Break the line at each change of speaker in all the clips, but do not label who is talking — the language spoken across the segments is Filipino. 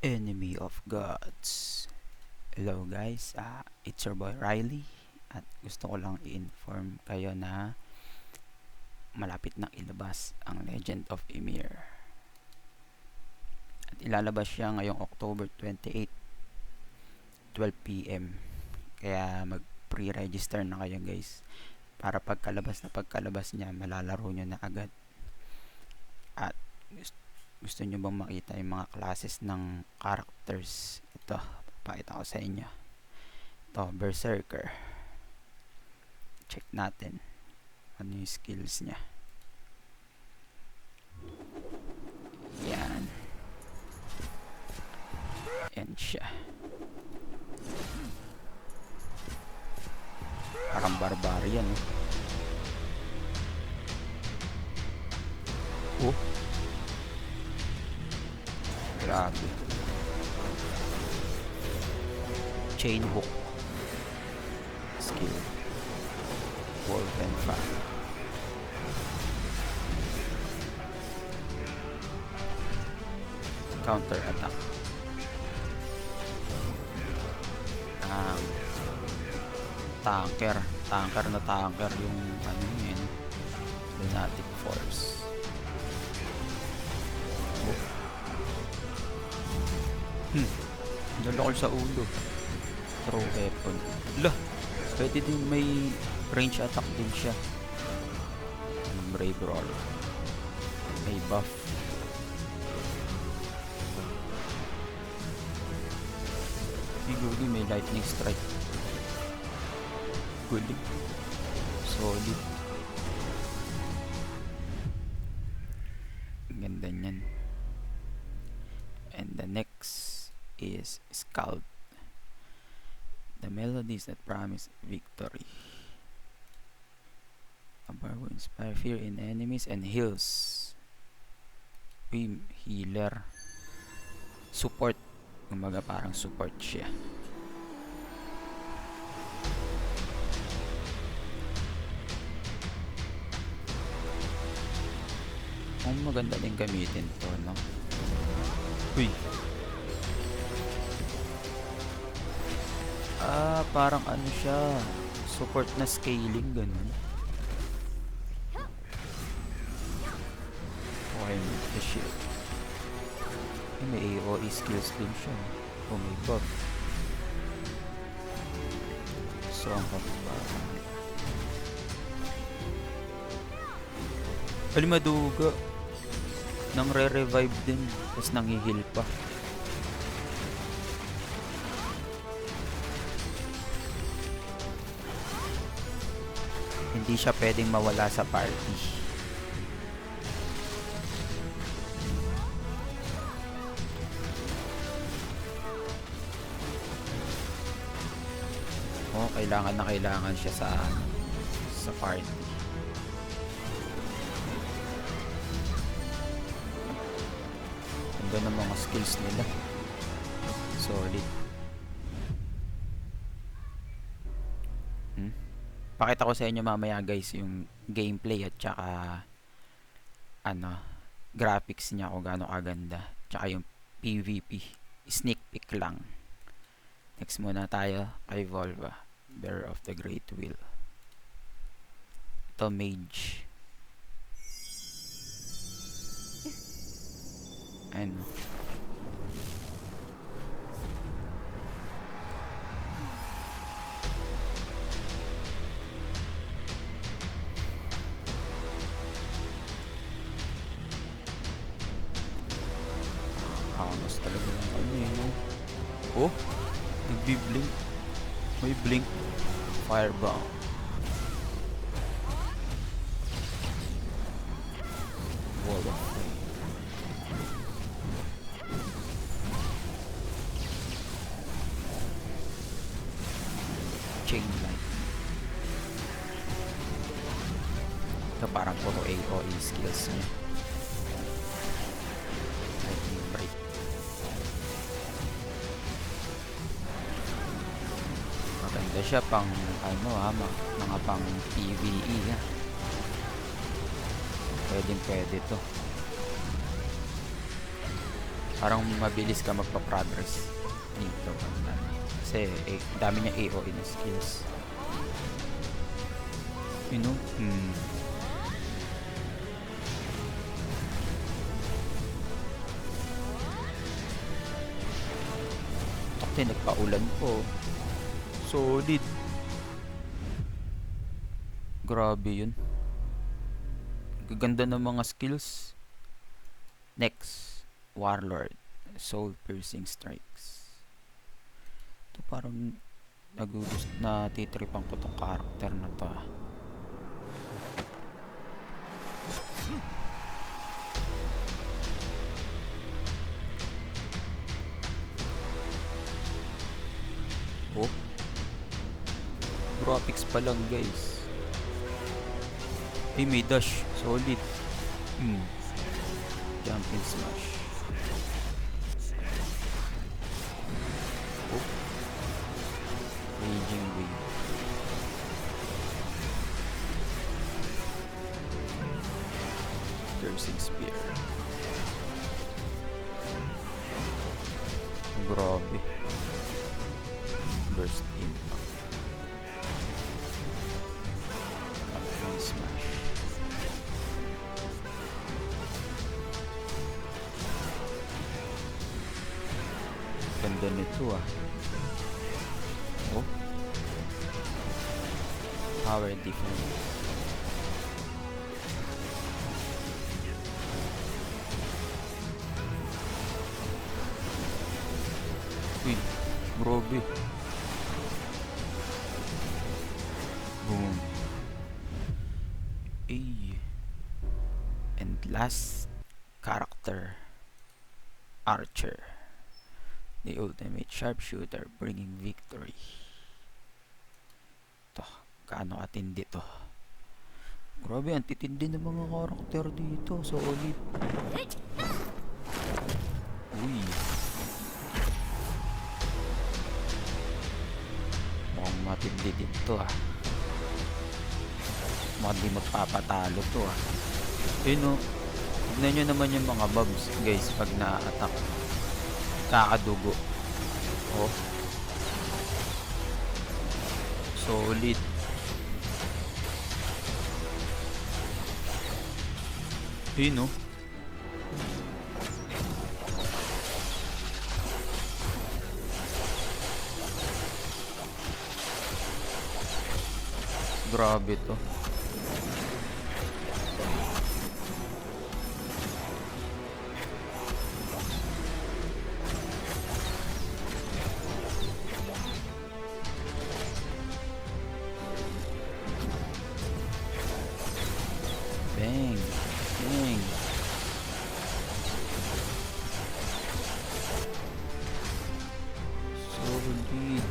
Enemy of Gods. Hello guys, it's your boy Riley at gusto ko lang i-inform kayo na malapit nang ilabas ang Legend of Ymir. At ilalabas siya ngayong October 28, 12 PM. Kaya mag-pre-register na kayo guys para pagkalabas niya malalaro nyo na agad. At gusto nyo bang makita yung mga classes ng characters? Ito, pakita ko sa inyo. Ito, Berserker. Check natin ano yung skills niya. Yan. Yan siya. Parang barbarian. Oh. Grabe. Chain hook. Skill. Wolf and fire. Counter attack. Tanker na tanker yung ano yun. Lunatic Force. Nalokol sa ulo. Throw weapon. Lah! Pwede din may range attack din siya. Brave roll. May buff. Siguro may lightning strike. Good. Solid. Ganda niyan. And the next is Scald. The melodies that promise victory. A bar will inspire fear in enemies and heals. Healer. Support. Kumbaga parang support siya. Maganda din gamitin to, no? Uy! Parang ano siya, support na scaling, ganun. Okay, the shield. May AOE skills din siya. May buff. So, ang maduga. Nang re-revive din. Tapos nang-heal pa. Hindi siya pwedeng mawala sa party. Kailangan siya sa party. Ganda ng mga skills nila. Solid. Pakita ko sa inyo mamaya guys yung gameplay at saka graphics niya kung gaano kaganda. Tsaka yung PvP. Sneak peek lang. Next muna tayo kay Volva. Bearer of the Great Will. Ito, Mage. Ano? Mas talaga ng ano yun. Oh! Nagbi-blink. May blink. Fireball. Wall of flame. Chain light. Ito parang puro AOE skills niya. Lightning break. Maganda siya pang mga pang PvE ha. Pwede to. Parang mabilis ka magpa-progress dito. Kasi dami niya AOE na skills. You know? Kasi nagpaulan po. Solid. Grabe yun. Gaganda ng mga skills. Next, Warlord. Soul Piercing Strikes. Ito parang natitripan ko tong character na to. Oh. Graphics pa lang guys. May dash. Solid. Jump and smash. Oh. Raging wave. Piercing spear. Grabe. Burst impact. Jump and smash. Ganda nito Oh. Power defense. Uy, grabe. Boom. And last character, Archer. The ultimate sharpshooter bringing victory. Ito, gaano katindi to. Grabe, ang titindi ng mga karakter dito. Solid. Uy. Mukhang matindi dito Mukhang di magpapatalo to Yun tignan nyo naman yung mga mobs guys pag na-attack. Kakadugo. Oh. Solid. Yun Grabe to. Bang. Bang. Solid.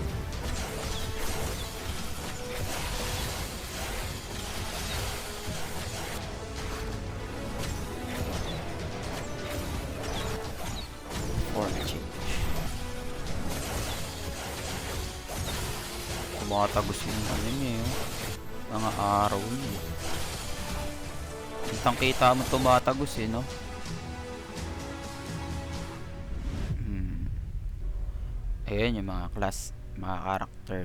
Tumatagos yung ano niya mga araw niya. Kitang kita mo tumatagos no? Ayan yung mga class, mga character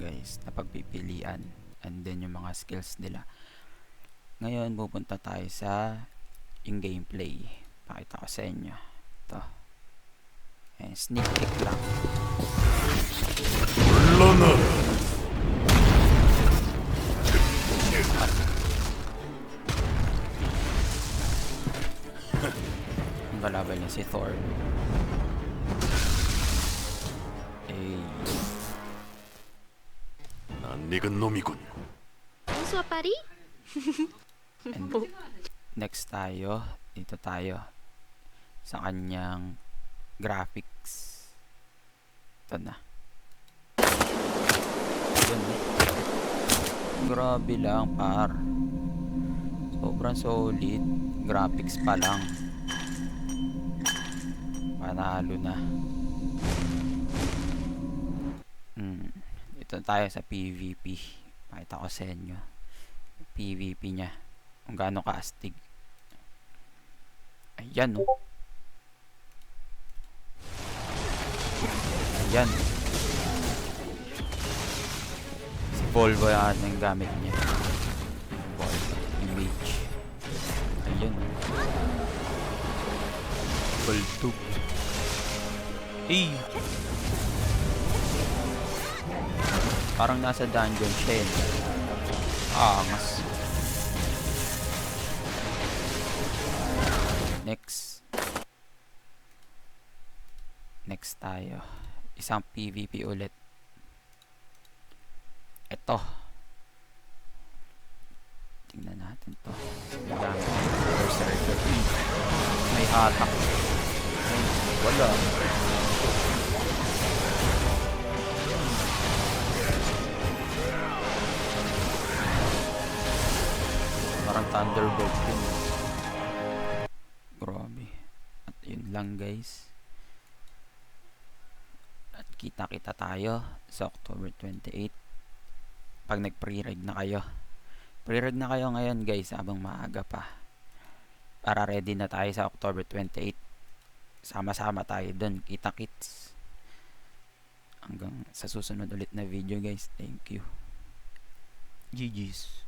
guys na pagpipilian, and then yung mga skills nila. Ngayon pupunta tayo sa yung gameplay. Pakita ko sa inyo ito. Ayan, sneak peek lang. Ang kalaban niya si Thor. And next tayo, dito tayo sa kanyang graphics. Ito na. Grabe lang par. Sobrang solid. Graphics pa lang. Panalo na. Dito tayo sa PVP. Pakita ko sa inyo PVP nya kung gaano kaastig. Ayan Yan. Si Volvo yung gamit niya. Volvo. Image. Ayun. Gold tube. Parang nasa dungeon siya eh. Angas. Next tayo. Isang PVP ulit. Ito. Tingnan natin to. Magamit ng Berserker. May hatak. Wala. Parang Thunderbolt yun. Grabe. At yun lang guys. At kita-kita tayo sa October 28 pag nag-pre-reg na kayo. Pre-reg na kayo ngayon guys habang maaga pa. Para ready na tayo sa October 28. Sama-sama tayo dun. Kita-kits. Hanggang sa susunod ulit na video guys. Thank you. GG's.